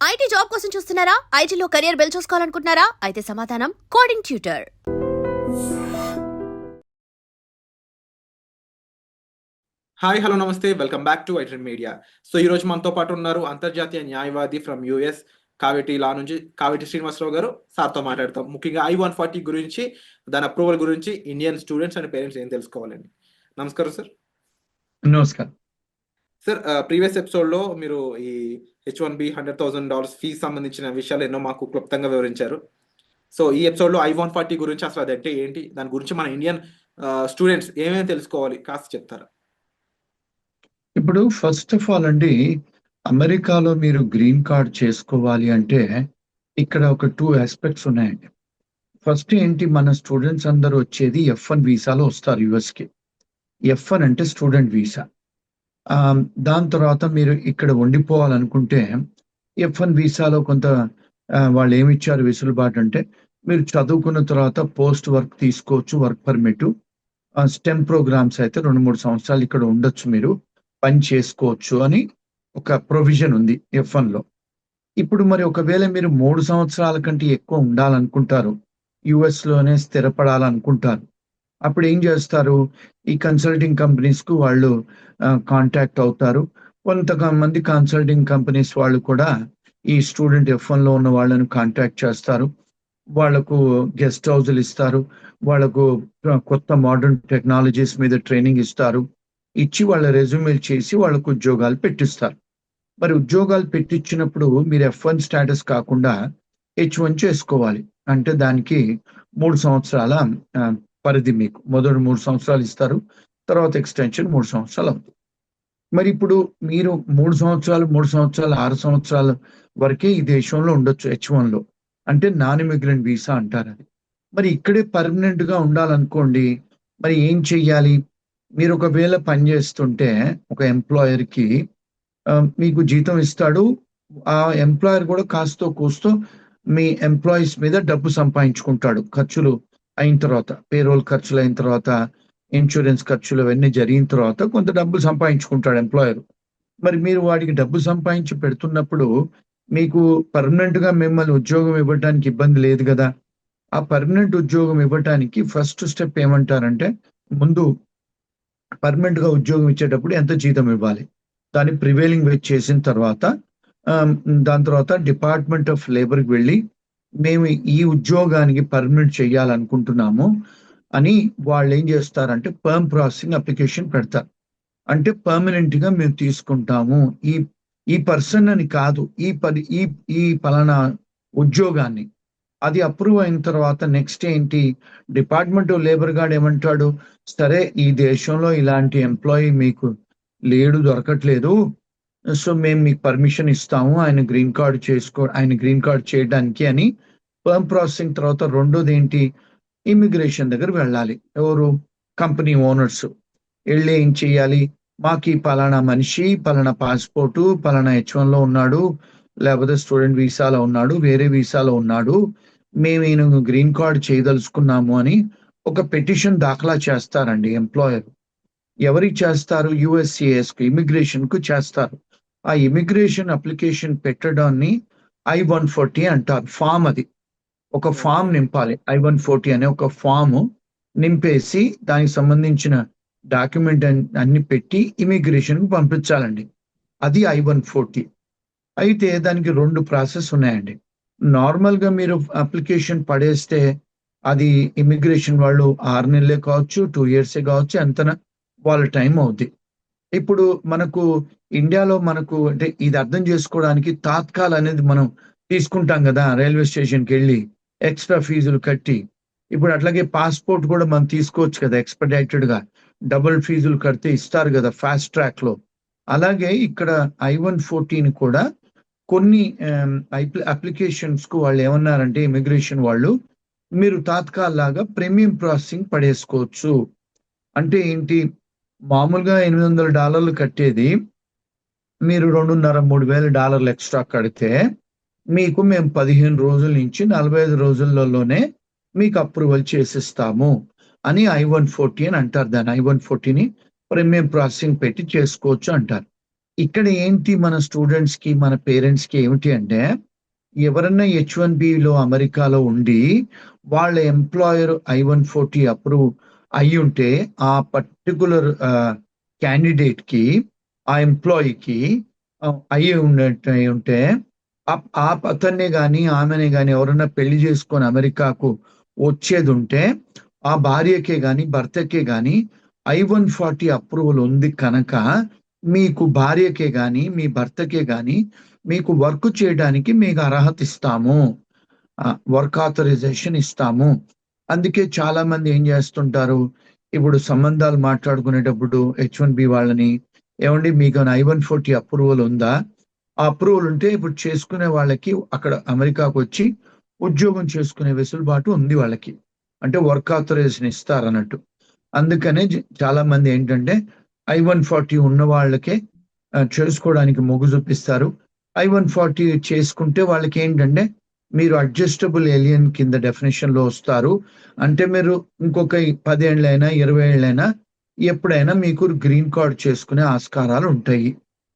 IT job కోసం చూస్తున్నారా? ఐటీలో కెరియర్ బిల్డ్ చూసుకోవాలనుకుంటున్నారా? అయితే సమాధానం కోడింగ్ ట్యూటర్. హాయ్ హలో నమస్తే, welcome back to iTrend media. So ఈ రోజు మనతో పాటు ఉన్నారు అంతర్జాతీయ న్యాయవాది ఫ్రమ్ యూఎస్ కావేటి లా నుంచి కావేటి శ్రీనివాసరావు గారు. సార్తో మాట్లాడతాం ముఖ్యంగా I-140 గురించి, దాని అప్రూవల్ గురించి ఇండియన్ స్టూడెంట్స్ అండ్ పేరెంట్స్ ఏం తెలుసుకోవాలండి. నమస్కారం సార్. నమస్కారం సార్, ప్రీవియస్ ఎపిసోడ్లో మీరు ఈ H-1B $100,000 ఫీజు సంబంధించిన విషయాలు ఎన్నో మాకు క్లుప్తంగా వివరించారు. సో ఈ ఎపిసోడ్లో I-140 గురించి అసలు అది అంటే ఏంటి, దాని గురించి మన ఇండియన్ స్టూడెంట్స్ ఏమేమి తెలుసుకోవాలి కాస్త చెప్తారా? ఇప్పుడు ఫస్ట్ ఆఫ్ ఆల్ అండి, అమెరికాలో మీరు గ్రీన్ కార్డ్ చేసుకోవాలి అంటే ఇక్కడ ఒక 2 ఆస్పెక్ట్స్ ఉన్నాయండి. ఫస్ట్ ఏంటి, మన స్టూడెంట్స్ అందరూ వచ్చేది F1 వీసాలో వస్తారు యుఎస్కి. F1 అంటే స్టూడెంట్ వీసా. దాని తర్వాత మీరు ఇక్కడ ఉండిపోవాలనుకుంటే F1 వీసాలో కొంత వాళ్ళు ఏమి ఇచ్చారు వెసులుబాటు అంటే, మీరు చదువుకున్న తర్వాత పోస్ట్ వర్క్ తీసుకోవచ్చు, వర్క్ పర్మిట్. స్టెమ్ ప్రోగ్రామ్స్ అయితే 2-3 సంవత్సరాలు ఇక్కడ ఉండొచ్చు, మీరు పని చేసుకోవచ్చు అని ఒక ప్రొవిజన్ ఉంది F1లో. ఇప్పుడు మరి ఒకవేళ మీరు 3 సంవత్సరాల కంటే ఎక్కువ ఉండాలనుకుంటారు, యుఎస్లోనే స్థిరపడాలనుకుంటారు, అప్పుడు ఏం చేస్తారు, ఈ కన్సల్టింగ్ కంపెనీస్కు వాళ్ళు కాంటాక్ట్ అవుతారు. కొంతమంది కన్సల్టింగ్ కంపెనీస్ వాళ్ళు కూడా ఈ స్టూడెంట్ F1లో ఉన్న వాళ్ళని కాంటాక్ట్ చేస్తారు. వాళ్లకు గెస్ట్ హౌస్లు ఇస్తారు, వాళ్లకు కొత్త మోడర్న్ టెక్నాలజీస్ మీద ట్రైనింగ్ ఇస్తారు, ఇచ్చి వాళ్ళ రెజ్యూమేలు చేసి వాళ్ళకు ఉద్యోగాలు పెట్టిస్తారు. మరి ఉద్యోగాలు పెట్టించినప్పుడు మీరు F1 స్టేటస్ కాకుండా H1 చేసుకోవాలి. అంటే దానికి 3 సంవత్సరాల పరిధి, మీకు మొదటి 3 సంవత్సరాలు ఇస్తారు, తర్వాత ఎక్స్టెన్షన్ 3 సంవత్సరాలు అవుతుంది. మరి ఇప్పుడు మీరు 3 సంవత్సరాలు 6 సంవత్సరాల వరకే ఈ దేశంలో ఉండొచ్చు H1లో, అంటే నాన్ ఇమిగ్రెంట్ వీసా అంటారు అది. మరి ఇక్కడే పర్మనెంట్ గా ఉండాలనుకోండి, మరి ఏం చెయ్యాలి? మీరు ఒకవేళ పనిచేస్తుంటే ఒక ఎంప్లాయర్కి మీకు జీతం ఇస్తాడు, ఆ ఎంప్లాయర్ కూడా కాస్తో కూస్తో మీ ఎంప్లాయీస్ మీద డబ్బు సంపాదించుకుంటాడు. ఖర్చులు అయిన తర్వాత, పేరోల్ ఖర్చులు అయిన తర్వాత, ఇన్సూరెన్స్ ఖర్చులు అవన్నీ జరిగిన తర్వాత కొంత డబ్బు సంపాదించుకుంటాడు ఎంప్లాయర్. మరి మీరు వాడికి డబ్బు సంపాదించి పెడుతున్నప్పుడు మీకు పర్మనెంట్ గా మిమ్మల్ని ఉద్యోగం ఇవ్వడానికి ఇబ్బంది లేదు కదా. ఆ పర్మనెంట్ ఉద్యోగం ఇవ్వడానికి ఫస్ట్ స్టెప్ ఏమంటారంటే, ముందు పర్మనెంట్ గా ఉద్యోగం ఇచ్చేటప్పుడు ఎంత జీతం ఇవ్వాలి, దాన్ని ప్రివేలింగ్ వేజ్ చేసిన తర్వాత దాని తర్వాత డిపార్ట్మెంట్ ఆఫ్ లేబర్కి వెళ్ళి మేము ఈ ఉద్యోగానికి పర్మనెంట్ చేయాలనుకుంటున్నాము అని వాళ్ళు ఏం చేస్తారంటే పర్మ్ ప్రాసెసింగ్ అప్లికేషన్ పెడతారు. అంటే పర్మనెంట్ గా మేము తీసుకుంటాము ఈ పర్సన్ అని కాదు, ఈ పలానా ఉద్యోగాన్ని. అది అప్రూవ్ అయిన తర్వాత నెక్స్ట్ ఏంటి, డిపార్ట్మెంట్ ఆఫ్ లేబర్ గార్డ్ ఏమంటాడు, సరే ఈ దేశంలో ఇలాంటి ఎంప్లాయీ మీకు లేడు, దొరకట్లేదు, సో మేము మీకు పర్మిషన్ ఇస్తాము ఆయన గ్రీన్ కార్డ్ చేయడానికి అని. పర్మ్ ప్రాసెసింగ్ తర్వాత రెండోది ఏంటి, ఇమిగ్రేషన్ దగ్గర వెళ్ళాలి. ఎవరు? కంపెనీ ఓనర్స్ వెళ్ళి ఏం చెయ్యాలి, మాకు ఈ పలానా మనిషి పలానా పాస్పోర్టు పలానా H1లో ఉన్నాడు, లేకపోతే స్టూడెంట్ వీసాలో ఉన్నాడు, వేరే వీసాలో ఉన్నాడు, మేము ఈయన గ్రీన్ కార్డ్ చేయదలుచుకున్నాము అని ఒక పిటిషన్ దాఖలా చేస్తారండి ఎంప్లాయర్. ఎవరికి చేస్తారు? USCISకు, ఇమిగ్రేషన్కు చేస్తారు. ఆ ఇమిగ్రేషన్ అప్లికేషన్ పెట్టడాన్ని I-140 అంటారు. ఫామ్, అది ఒక ఫామ్ నింపాలి. I-140 అనే ఒక ఫామ్ నింపేసి దానికి సంబంధించిన డాక్యుమెంట్ అన్ని పెట్టి ఇమిగ్రేషన్కు పంపించాలండి. అది I-140. అయితే దానికి 2 ప్రాసెస్ ఉన్నాయండి. నార్మల్గా మీరు అప్లికేషన్ పడేస్తే అది ఇమిగ్రేషన్ వాళ్ళు 6 నెలలే కావచ్చు, 2 years కావచ్చు, ఎంతన వాళ్ళ టైం అవుద్ది. ఇప్పుడు మనకు ఇండియాలో మనకు అంటే ఇది అర్థం చేసుకోవడానికి తాత్కాల్ అనేది మనం తీసుకుంటాం కదా, రైల్వే స్టేషన్కి వెళ్ళి ఎక్స్ట్రా ఫీజులు కట్టి. ఇప్పుడు అట్లాగే పాస్పోర్ట్ కూడా మనం తీసుకోవచ్చు కదా ఎక్స్పెడిటెడ్ గా, డబుల్ ఫీజులు కడితే ఇస్తారు కదా ఫాస్ట్ ట్రాక్ లో. అలాగే ఇక్కడ I-140 కూడా కొన్ని అప్లికేషన్స్ కు వాళ్ళు ఏమన్నారంటే, ఇమిగ్రేషన్ వాళ్ళు, మీరు తాత్కాల్ లాగా ప్రీమియం ప్రాసెసింగ్ పడేసుకోవచ్చు. అంటే ఏంటి, మామూలుగా $800 కట్టేది మీరు $2,500-3,000 ఎక్స్ట్రా కడితే మీకు మేము 15 రోజుల నుంచి 45 రోజులలోనే మీకు అప్రూవల్ చేసిస్తాము అని I-140 అని అంటారు. దాన్ని I-140ని ప్రీమియం ప్రాసెసింగ్ పెట్టి చేసుకోవచ్చు అంటారు. ఇక్కడ ఏంటి మన స్టూడెంట్స్ కి మన పేరెంట్స్ కి ఏమిటి అంటే, ఎవరన్నా H1Bలో అమెరికాలో ఉండి వాళ్ళ ఎంప్లాయర్ I-140 అప్రూవ్ అయి ఉంటే ఆ పర్టికులర్ క్యాండిడేట్ కి ఆ ఎంప్లాయీకి అయి ఉంటే ఆ అతన్నే కానీ ఆమెనే కానీ ఎవరన్నా పెళ్లి చేసుకొని అమెరికాకు వచ్చేది ఉంటే ఆ భార్యకే కానీ భర్తకే కానీ I-140 అప్రూవల్ ఉంది కనుక మీకు భార్యకే కానీ మీ భర్తకే కానీ మీకు వర్క్ చేయడానికి మీకు అర్హత ఇస్తాము, వర్క్ ఆథరైజేషన్ ఇస్తాము. అందుకే చాలా మంది ఏం చేస్తుంటారు, ఇప్పుడు సంబంధాలు మాట్లాడుకునేటప్పుడు H1B వాళ్ళని, ఏమండి మీకు I-140 అప్రూవల్ ఉందా? ఆ అప్రూవల్ ఉంటే ఇప్పుడు చేసుకునే వాళ్ళకి అక్కడ అమెరికాకు వచ్చి ఉద్యోగం చేసుకునే వెసులుబాటు ఉంది వాళ్ళకి, అంటే వర్క్ ఆథరైజేషన్ ఇస్తారు అన్నట్టు. అందుకనే చాలా మంది ఏంటంటే I-140 ఉన్న వాళ్ళకే చేసుకోవడానికి మొగ్గు చూపిస్తారు. I-140 చేసుకుంటే వాళ్ళకి ఏంటంటే మీరు అడ్జస్టబుల్ ఏలియన్ కింద డెఫినేషన్ లో వస్తారు. అంటే మీరు ఇంకొక 10 ఏళ్ళైనా 20 ఏళ్ళైనా ఎప్పుడైనా మీకు గ్రీన్ కార్డ్ చేసుకునే ఆస్కారాలు ఉంటాయి.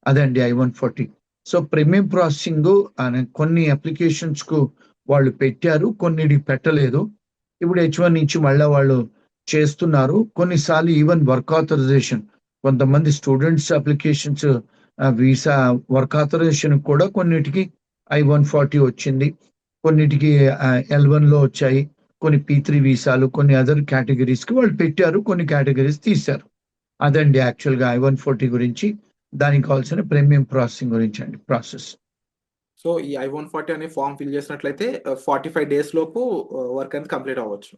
అదండి I-140. సో ప్రీమియం ప్రాసెసింగ్ అనే కొన్ని అప్లికేషన్స్ కు వాళ్ళు పెట్టారు, కొన్నిటికి పెట్టలేదు. ఇప్పుడు H1 నుంచి మళ్ళీ వాళ్ళు చేస్తున్నారు. కొన్నిసార్లు ఈవెన్ వర్క్ ఆథరైజేషన్, కొంతమంది students applications visa work authorisation కూడా కొన్నిటికి I-140 వచ్చింది, కొన్నిటికి L1 లో వచ్చాయి, కొన్ని P3 వీసాలు, కొన్ని అదర్ కేటగిరీస్ కి వాళ్ళు పెట్టారు, కొన్ని కేటగిరీస్ తీశారు. అదండి యాక్చువల్ గా I-140 గురించి, దానికి కావాల్సిన ప్రీమియం ప్రాసెసింగ్ గురించి అండి ప్రాసెస్. సో ఈ I-140 అనే ఫామ్ ఫిల్ చేసినట్లయితే 45 డేస్ లోపు వర్క్ అనేది కంప్లీట్ అవ్వచ్చు.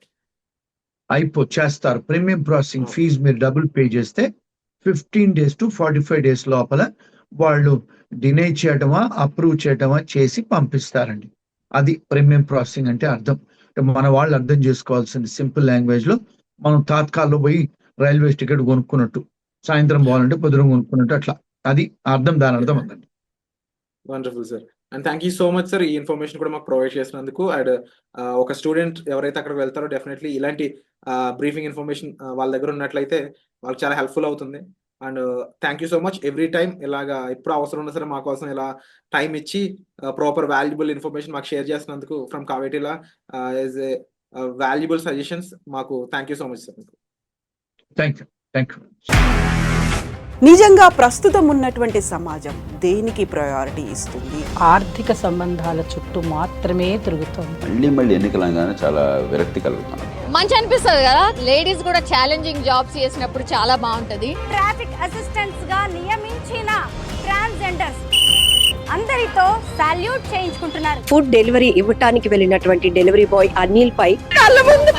చేస్తారు. ప్రీమియం ప్రాసెసింగ్ ఫీజు మీరు డబుల్ పే చేస్తే 15 days to 45 days లోపల వాళ్ళు డినై చేయటమా అప్రూవ్ చేయటమా చేసి పంపిస్తారండి. అది ప్రీమియం ప్రాసెసింగ్ అంటే అర్థం. మన వాళ్ళు అర్థం చేసుకోవాల్సింది సింపుల్ లాంగ్వేజ్ లో, మనం తాత్కాల్లో పోయి రైల్వే టికెట్ కొనుక్కున్నట్టు, సాయంత్రం పోవాలంటే పొద్దున కొనుక్కున్నట్టు, అట్లా అది అర్థం, దాని అర్థం అందండి. Wonderful sir, and thank you so much sir ఈ ఇన్ఫర్మేషన్ కూడా మాకు ప్రొవైడ్ చేసినందుకు. అండ్ ఒక స్టూడెంట్ ఎవరైతే అక్కడికి వెళ్తారో డెఫినెట్లీ ఇలాంటి బ్రీఫింగ్ ఇన్ఫర్మేషన్ వాళ్ళ దగ్గర ఉన్నట్లయితే వాళ్ళకి చాలా హెల్ప్ఫుల్ అవుతుంది. And thank you so much every time ఇలాగా ఎప్పుడు అవసరం ఉన్నా సరే మా కోసం ఇలా టైం ఇచ్చి ప్రాపర్ వాల్యుబుల్ ఇన్ఫర్మేషన్ మాకు షేర్ చేసినందుకు ఫ్రమ్ కావేటిలా యాజ్ ఏ వాల్యుబుల్ సజెషన్స్ మాకు thank you so much sir. Thank you. నిజంగా ప్రస్తుతం ఉన్నటువంటి సమాజం దేనికి ప్రయారిటీ ఇస్తుంది? ఆర్థిక సంబంధాల చుట్టూ మాత్రమే తిరుగుతుంది. మళ్ళీ ఎన్నికలంగానే చాలా విరక్తి కలుగుతాను. మంచి అనిపిస్తుంది కదా, లేడీస్ కూడా ఛాలెంజింగ్ జాబ్స్ చేసినప్పుడు చాలా బాగుంటది. ట్రాఫిక్ అసిస్టెంట్స్ గా నియమించిన ట్రాన్స్జెండర్స్ అందరితో సాల్యూట్ చేయించుకుంటున్నారు. ఫుడ్ డెలివరీ ఇవ్వటానికి వెళ్ళినటువంటి డెలివరీ బాయ్ అనిల్ పై కళ్ళ ముందు